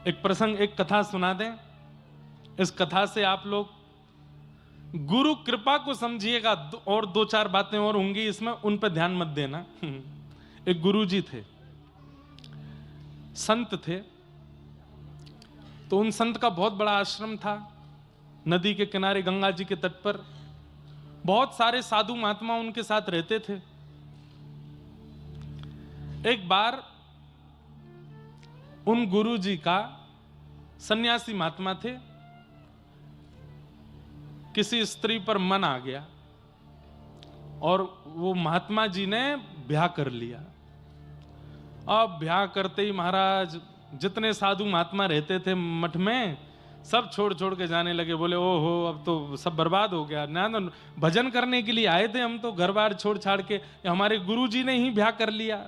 एक प्रसंग, एक कथा सुना दें। इस कथा से आप लोग गुरु कृपा को समझिएगा। और दो चार बातें और होंगी इसमें, उन पर ध्यान मत देना। एक गुरुजी थे, संत थे। तो उन संत का बहुत बड़ा आश्रम था, नदी के किनारे गंगा जी के तट पर। बहुत सारे साधु महात्मा उनके साथ रहते थे। एक बार उन गुरुजी का, सन्यासी महात्मा थे, किसी स्त्री पर मन आ गया और वो महात्मा जी ने ब्याह कर लिया। अब ब्याह करते ही महाराज जितने साधु महात्मा रहते थे मठ में, सब छोड़ छोड़ के जाने लगे। बोले ओहो, अब तो सब बर्बाद हो गया ना। तो भजन करने के लिए आए थे हम, तो घर बार छोड़ छाड़ के, हमारे गुरुजी ने ही ब्याह कर लिया।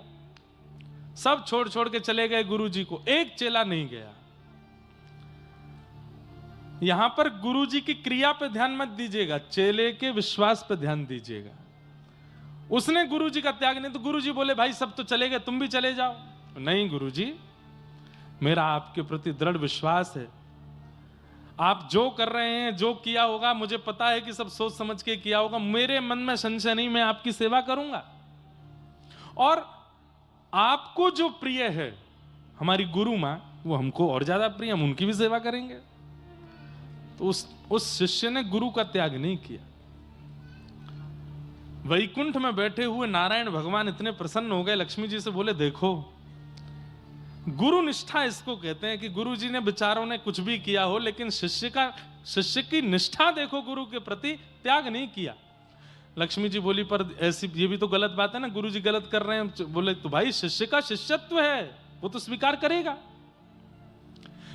सब छोड़ छोड़ के चले गए गुरुजी को, एक चेला नहीं गया। यहां पर गुरुजी की क्रिया पे ध्यान मत दीजिएगा, चेले के विश्वास पे ध्यान दीजिएगा। उसने गुरुजी का त्याग नहीं। तो गुरुजी बोले भाई सब तो चले गए, तुम भी चले जाओ। नहीं गुरुजी, मेरा आपके प्रति दृढ़ विश्वास है। आप जो कर रहे हैं, जो किया होगा, मुझे पता है कि सब सोच समझ के किया होगा। मेरे मन में संशय नहीं, मैं आपकी सेवा करूंगा। और आपको जो प्रिय है, हमारी गुरु मां, वो हमको और ज्यादा प्रिय, हम उनकी भी सेवा करेंगे। तो उस शिष्य ने गुरु का त्याग नहीं किया। वैकुंठ में बैठे हुए नारायण भगवान इतने प्रसन्न हो गए, लक्ष्मी जी से बोले देखो, गुरु निष्ठा इसको कहते हैं कि गुरु जी ने बेचारों ने कुछ भी किया हो, लेकिन शिष्य की निष्ठा देखो, गुरु के प्रति त्याग नहीं किया। लक्ष्मी जी बोली पर ऐसी, ये भी तो गलत बात है ना, गुरु जी गलत कर रहे हैं। बोले तो भाई शिष्य का शिष्यत्व है, वो तो स्वीकार करेगा,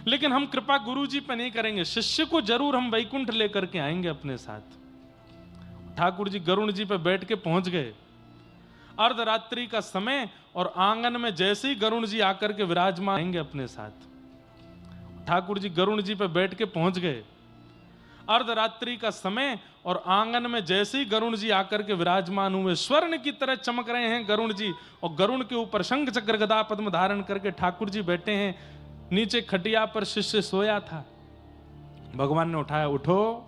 लेकिन हम कृपा गुरु जी पे नहीं करेंगे। शिष्य को जरूर हम वैकुंठ लेकर के आएंगे अपने साथ। ठाकुर जी गरुण जी पे बैठ के पहुंच गए। अर्धरात्रि का समय, और आंगन में जैसे ही गरुण जी आकर के विराजमान आएंगे अपने साथ। ठाकुर जी गरुण जी पे बैठ के पहुंच गए। अर्धरात्रि का समय, और आंगन में जैसे ही गरुण जी आकर के विराजमान हुए, स्वर्ण की तरह चमक रहे हैं गरुण जी। और गरुण के ऊपर शंख चक्र गदा पद्म धारण करके ठाकुर जी बैठे हैं। नीचे खटिया पर शिष्य सोया था। भगवान ने उठाया, उठो।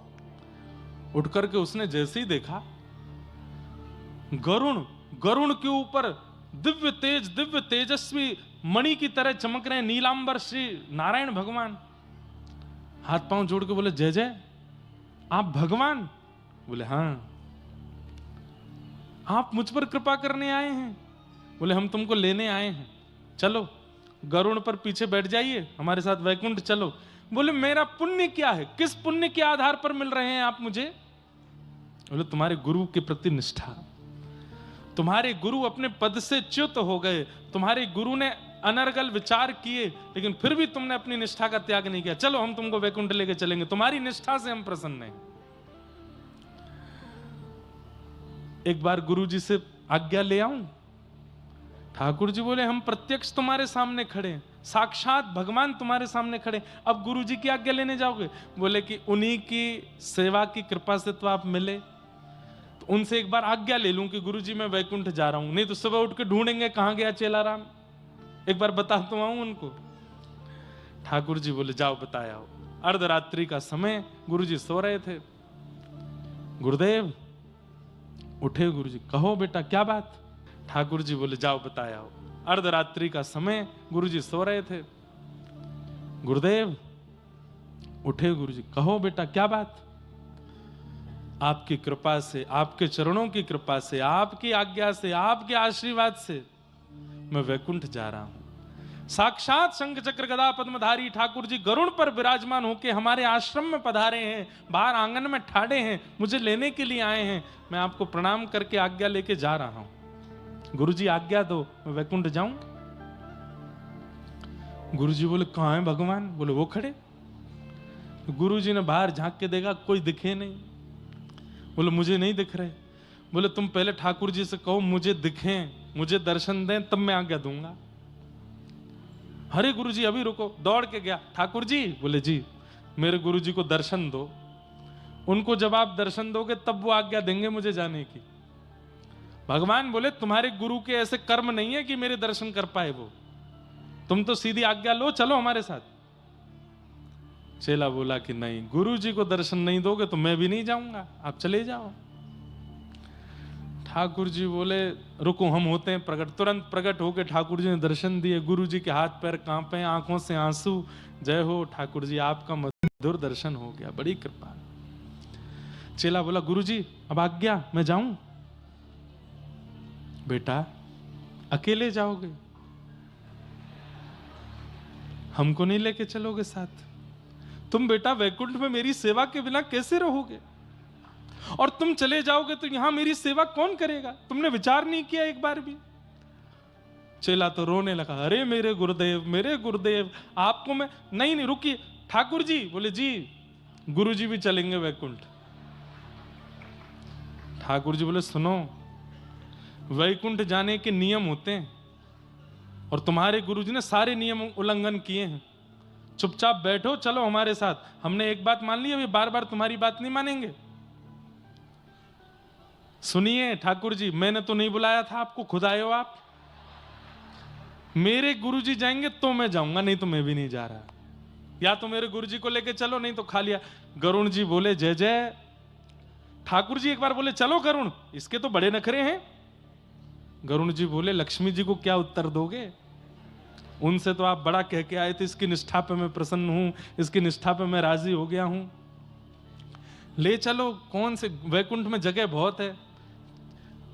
उठ करके उसने जैसे ही देखा, गरुण के ऊपर दिव्य तेजस्वी मणि की तरह चमक रहे नीलांबर श्री नारायण भगवान। हाथ पांव जोड़ के बोले जय जय, आप भगवान? बोले हां। आप मुझ पर कृपा करने आए हैं? बोले हम तुमको लेने आए हैं, चलो गरुड़ पर पीछे बैठ जाइए, हमारे साथ वैकुंठ चलो। बोले मेरा पुण्य क्या है? किस पुण्य के आधार पर मिल रहे हैं आप मुझे? बोले तुम्हारे गुरु के प्रति निष्ठा। तुम्हारे गुरु अपने पद से च्युत हो गए, तुम्हारे गुरु ने अनर्गल विचार किए, लेकिन फिर भी तुमने अपनी निष्ठा का त्याग नहीं किया। चलो हम तुमको वैकुंठ लेके चलेंगे, तुम्हारी निष्ठा से हम प्रसन्न हैं। एक बार गुरु जी से आज्ञा ले आऊं? ठाकुर जी बोले हम प्रत्यक्ष तुम्हारे सामने खड़े हैं, साक्षात भगवान तुम्हारे सामने खड़े, अब गुरु जी की आज्ञा लेने जाओगे? बोले कि उन्हीं की सेवा की कृपा से तो आप मिले, तो उनसे एक बार आज्ञा ले लूं कि गुरु जी मैं वैकुंठ जा रहा हूं, नहीं तो सुबह उठ के ढूंढेंगे कहां गया चेलाराम, एक बार बता तो आऊं उनको। ठाकुर जी बोले जाओ बताया हो। अर्धरात्रि का समय, गुरु जी सो रहे थे। गुरुदेव उठे गुरु जी, कहो बेटा क्या बात? ठाकुर जी बोले जाओ बताया हो। अर्धरात्रि का समय, गुरु जी सो रहे थे। गुरुदेव उठे गुरु जी, कहो बेटा क्या बात? आपकी कृपा से, आपके चरणों की कृपा से, आपकी आज्ञा से, आपके आशीर्वाद से मैं वैकुंठ जा रहा हूं। साक्षात शंख चक्र गदा पद्मधारी ठाकुर जी गरुड़ पर विराजमान होकर हमारे आश्रम में पधारे हैं, बाहर आंगन में ठाड़े हैं, मुझे लेने के लिए आए हैं। मैं आपको प्रणाम करके आज्ञा लेके जा रहा हूं। गुरु जी आज्ञा दो, मैं वैकुंठ जाऊं। गुरु जी बोले कहां है भगवान? बोले वो खड़े। गुरु जी ने बाहर झांक के देखा, कोई दिखे नहीं। बोले मुझे नहीं दिख रहे। बोले तुम पहले ठाकुर जी से कहो मुझे दिखें, मुझे दर्शन दें, तब मैं आज्ञा दूंगा। अरे गुरु जी अभी रुको, दौड़ के गया। ठाकुर जी? बोले जी मेरे गुरु जी को दर्शन दो, उनको जब आप दर्शन दोगे तब वो आज्ञा देंगे मुझे जाने की। भगवान बोले तुम्हारे गुरु के ऐसे कर्म नहीं है कि मेरे दर्शन कर पाए वो, तुम तो सीधी आज्ञा लो, चलो हमारे साथ। चेला बोला कि नहीं, गुरुजी को दर्शन नहीं दोगे तो मैं भी नहीं जाऊंगा, आप चले जाओ। ठाकुर जी बोले रुको, हम होते हैं प्रकट। तुरंत प्रकट होकर ठाकुर जी ने दर्शन दिए। गुरु जी के हाथ पैर कांपे, आंखों से आंसू। जय हो ठाकुर जी, आपका मधुर दर्शन हो गया, बड़ी कृपा। चेला बोला गुरु जी अब आज्ञा, मैं जाऊं? बेटा अकेले जाओगे, हमको नहीं लेके चलोगे साथ? तुम बेटा वैकुंठ में मेरी सेवा के बिना कैसे रहोगे? और तुम चले जाओगे तो यहां मेरी सेवा कौन करेगा? तुमने विचार नहीं किया एक बार भी? चेला तो रोने लगा, अरे मेरे गुरुदेव, मेरे गुरुदेव, आपको मैं नहीं रुकिए ठाकुर जी। बोले जी, गुरु जी भी चलेंगे वैकुंठ। ठाकुर जी बोले सुनो, वैकुंठ जाने के नियम होते हैं और तुम्हारे गुरु जी ने सारे नियम उल्लंघन किए हैं। चुपचाप बैठो, चलो हमारे साथ। हमने एक बात मान ली, अभी बार बार तुम्हारी बात नहीं मानेंगे। सुनिए ठाकुर जी, मैंने तो नहीं बुलाया था आपको, खुद आए हो आप। मेरे गुरुजी जाएंगे तो मैं जाऊंगा, नहीं तो मैं भी नहीं जा रहा। या तो मेरे गुरुजी को लेके चलो, नहीं तो खा लिया। गरुण जी बोले जय जय। ठाकुर जी एक बार बोले चलो गरुण, इसके तो बड़े नखरे हैं। गरुण जी बोले लक्ष्मी जी को क्या उत्तर दोगे? उनसे तो आप बड़ा कह के आए थे, इसकी निष्ठा पे मैं प्रसन्न हूं, इसकी निष्ठा पे मैं राजी हो गया हूं, ले चलो। कौन से वैकुंठ में जगह बहुत है।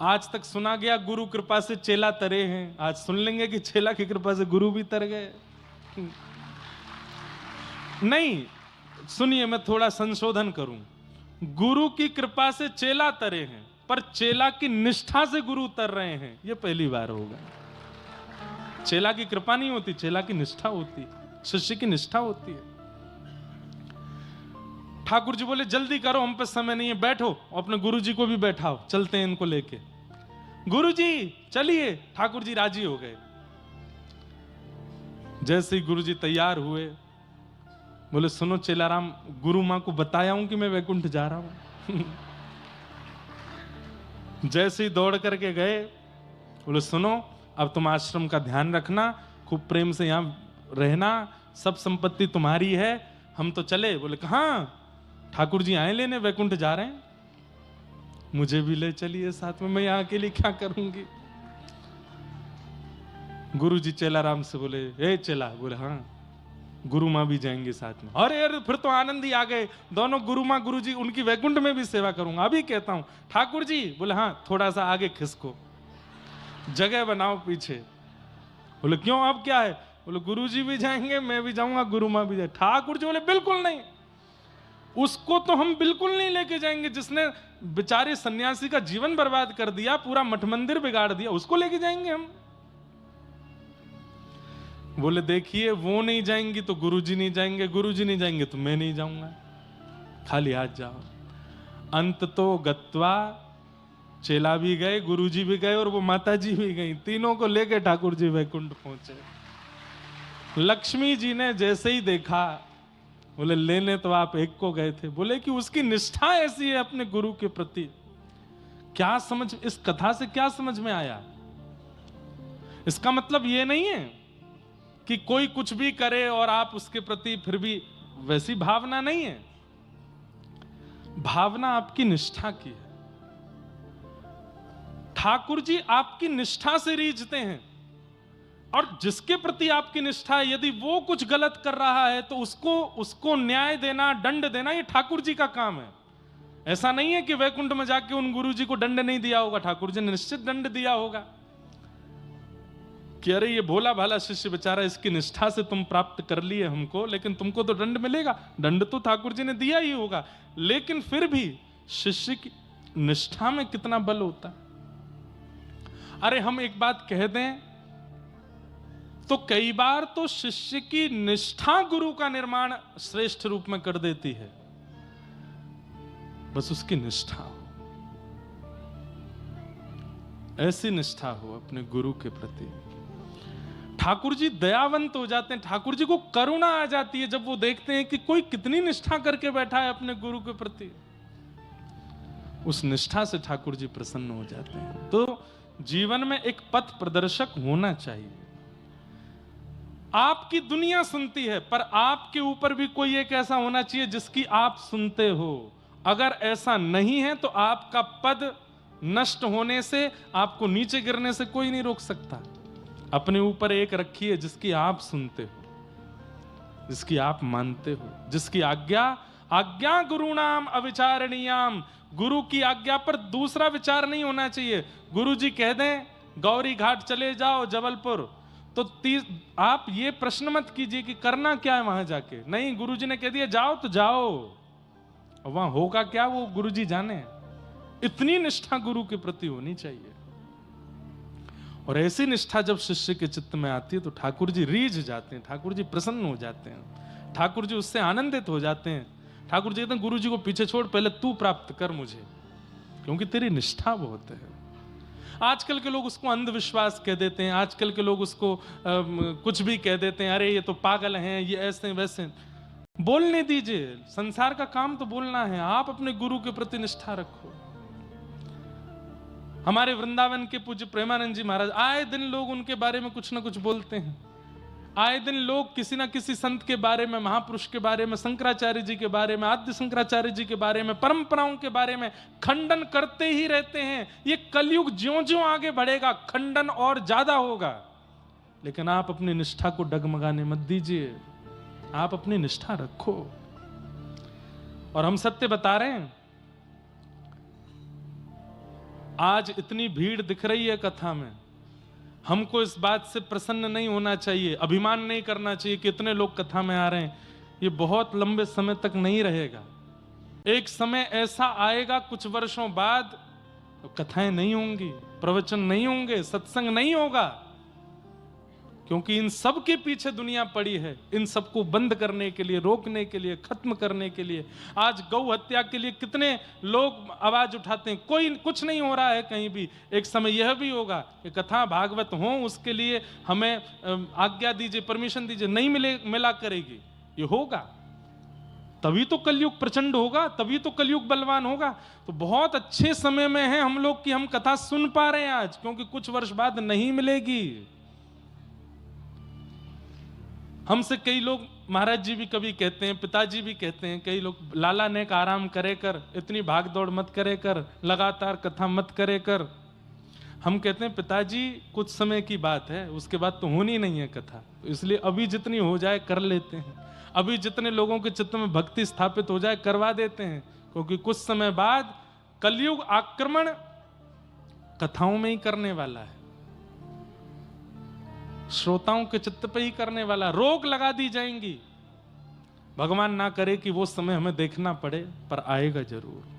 आज तक सुना गया गुरु कृपा से चेला तरे हैं, आज सुन लेंगे कि चेला की कृपा से गुरु भी तर गए। नहीं, सुनिए मैं थोड़ा संशोधन करूं। गुरु की कृपा से चेला तरे हैं, पर चेला की निष्ठा से गुरु तर रहे हैं, यह पहली बार होगा। चेला की कृपा नहीं होती, चेला की निष्ठा होती है, शिष्य की निष्ठा होती है। ठाकुर जी बोले जल्दी करो, हम पे समय नहीं है, बैठो। अपने गुरु जी को भी बैठाओ, चलते हैं इनको लेके। गुरु जी चलिए। ठाकुर जी राजी हो गए। जैसे ही गुरु जी तैयार हुए, बोले सुनो चेलाराम, गुरु मां को बताया हूं कि मैं वैकुंठ जा रहा हूं। जैसे ही दौड़ करके गए, बोले सुनो अब तुम आश्रम का ध्यान रखना, खूब प्रेम से यहां रहना, सब संपत्ति तुम्हारी है, हम तो चले। बोले कहां? ठाकुर जी आए लेने, वैकुंठ जा रहे हैं, मुझे भी ले चलिए साथ में, मैं यहां के लिए क्या करूंगी। गुरु जी चेलाराम से बोले ए चेला। बोले हाँ। गुरु मां भी जाएंगे साथ में। अरे अरे फिर तो आनंद ही आ गए, दोनों गुरु मां गुरु जी, उनकी वैकुंठ में भी सेवा करूंगा, अभी कहता हूं। ठाकुर जी बोले हाँ, थोड़ा सा आगे खिसको, जगह बनाओ पीछे। बोले क्यों, अब क्या है? बोले गुरु जी भी जाएंगे, मैं भी जाऊंगा, गुरु मां भी जाए। ठाकुर जी बोले बिल्कुल नहीं, उसको तो हम बिल्कुल नहीं लेके जाएंगे, जिसने बेचारे सन्यासी का जीवन बर्बाद कर दिया, पूरा मठ मंदिर बिगाड़ दिया, उसको लेके जाएंगे हम? बोले देखिए, वो नहीं जाएंगी तो गुरुजी नहीं जाएंगे, गुरुजी नहीं जाएंगे तो मैं नहीं जाऊंगा, खाली हाथ जाओ। अंत तो गत्वा, चेला भी गए, गुरुजी भी गए और वो माता जी भी गई, तीनों को लेके ठाकुर जी वैकुंठ पहुंचे। लक्ष्मी जी ने जैसे ही देखा, बोले लेने तो आप एक को गए थे। बोले कि उसकी निष्ठा ऐसी है अपने गुरु के प्रति। क्या समझ, इस कथा से क्या समझ में आया? इसका मतलब यह नहीं है कि कोई कुछ भी करे और आप उसके प्रति फिर भी, वैसी भावना नहीं है। भावना आपकी निष्ठा की है। ठाकुर जी आपकी निष्ठा से रीझते हैं, और जिसके प्रति आपकी निष्ठा है, यदि वो कुछ गलत कर रहा है तो उसको न्याय देना, दंड देना, ये ठाकुर जी का काम है। ऐसा नहीं है कि वैकुंठ में जाके उन गुरु जी को दंड नहीं दिया होगा, ठाकुर जी ने निश्चित दंड दिया होगा कि अरे ये भोला भाला शिष्य बेचारा, इसकी निष्ठा से तुम प्राप्त कर लिए हमको, लेकिन तुमको तो दंड मिलेगा। दंड तो ठाकुर जी ने दिया ही होगा, लेकिन फिर भी शिष्य की निष्ठा में कितना बल होता है। अरे हम एक बात कह दें तो कई बार तो शिष्य की निष्ठा गुरु का निर्माण श्रेष्ठ रूप में कर देती है, बस उसकी निष्ठा हो, ऐसी निष्ठा हो अपने गुरु के प्रति। ठाकुर जी दयावंत हो जाते हैं, ठाकुर जी को करुणा आ जाती है जब वो देखते हैं कि कोई कितनी निष्ठा करके बैठा है अपने गुरु के प्रति। उस निष्ठा से ठाकुर जी प्रसन्न हो जाते हैं। तो जीवन में एक पथ प्रदर्शक होना चाहिए। आपकी दुनिया सुनती है, पर आपके ऊपर भी कोई एक ऐसा होना चाहिए जिसकी आप सुनते हो। अगर ऐसा नहीं है तो आपका पद नष्ट होने से, आपको नीचे गिरने से कोई नहीं रोक सकता। अपने ऊपर एक रखिए जिसकी आप सुनते हो, जिसकी आप मानते हो, जिसकी आज्ञा गुरुणाम अविचारणीयाम। गुरु की आज्ञा पर दूसरा विचार नहीं होना चाहिए। गुरु जी कह दें गौरी घाट चले जाओ जबलपुर, तो आप ये प्रश्न मत कीजिए कि करना क्या है वहां जाके। नहीं, गुरु जी ने कह दिया जाओ तो जाओ, वहां होगा क्या वो गुरु जी जाने। इतनी निष्ठा गुरु के प्रति होनी चाहिए। और ऐसी निष्ठा जब शिष्य के चित्त में आती है तो ठाकुर जी रीझ जाते हैं, ठाकुर जी प्रसन्न हो जाते हैं, ठाकुर जी उससे आनंदित हो जाते हैं। ठाकुर जी कहते हैं गुरु जी को पीछे छोड़, पहले तू प्राप्त कर मुझे, क्योंकि तेरी निष्ठा बहुत है। आजकल के लोग उसको अंधविश्वास कह देते हैं, आजकल के लोग उसको कुछ भी कह देते हैं, अरे ये तो पागल हैं, ये ऐसे वैसे। बोलने दीजिए, संसार का काम तो बोलना है। आप अपने गुरु के प्रति निष्ठा रखो। हमारे वृंदावन के पूज्य प्रेमानंद जी महाराज, आए दिन लोग उनके बारे में कुछ ना कुछ बोलते हैं। आए दिन लोग किसी ना किसी संत के बारे में, महापुरुष के बारे में, शंकराचार्य जी के बारे में, आद्य शंकराचार्य जी के बारे में, परंपराओं के बारे में खंडन करते ही रहते हैं। ये कलयुग ज्यों-ज्यों आगे बढ़ेगा खंडन और ज्यादा होगा। लेकिन आप अपनी निष्ठा को डगमगाने मत दीजिए, आप अपनी निष्ठा रखो। और हम सत्य बता रहे हैं, आज इतनी भीड़ दिख रही है कथा में, हमको इस बात से प्रसन्न नहीं होना चाहिए, अभिमान नहीं करना चाहिए कि इतने लोग कथा में आ रहे हैं। ये बहुत लंबे समय तक नहीं रहेगा। एक समय ऐसा आएगा कुछ वर्षों बाद, तो कथाएं नहीं होंगी, प्रवचन नहीं होंगे, सत्संग नहीं होगा, क्योंकि इन सब के पीछे दुनिया पड़ी है, इन सबको बंद करने के लिए, रोकने के लिए, खत्म करने के लिए। आज गौ हत्या के लिए कितने लोग आवाज उठाते हैं, कोई कुछ नहीं हो रहा है कहीं भी। एक समय यह भी होगा कि कथा भागवत हो, उसके लिए हमें आज्ञा दीजिए, परमिशन दीजिए, नहीं मिला करेगी। ये होगा तभी तो कलयुग प्रचंड होगा, तभी तो कलयुग बलवान होगा। तो बहुत अच्छे समय में है हम लोग कि हम कथा सुन पा रहे हैं आज, क्योंकि कुछ वर्ष बाद नहीं मिलेगी। हमसे कई लोग, महाराज जी भी कभी कहते हैं, पिताजी भी कहते हैं, कई लोग, लाला ने का आराम करे कर, इतनी भाग दौड़ मत करे कर, लगातार कथा मत करे कर। हम कहते हैं पिताजी कुछ समय की बात है, उसके बाद तो होनी नहीं है कथा, तो इसलिए अभी जितनी हो जाए कर लेते हैं। अभी जितने लोगों के चित्त में भक्ति स्थापित हो जाए करवा देते हैं, क्योंकि कुछ समय बाद कलयुग आक्रमण कथाओं में ही करने वाला है, श्रोताओं के चित्त पे ही करने वाला। रोक लगा दी जाएंगी। भगवान ना करे कि वो समय हमें देखना पड़े, पर आएगा जरूर।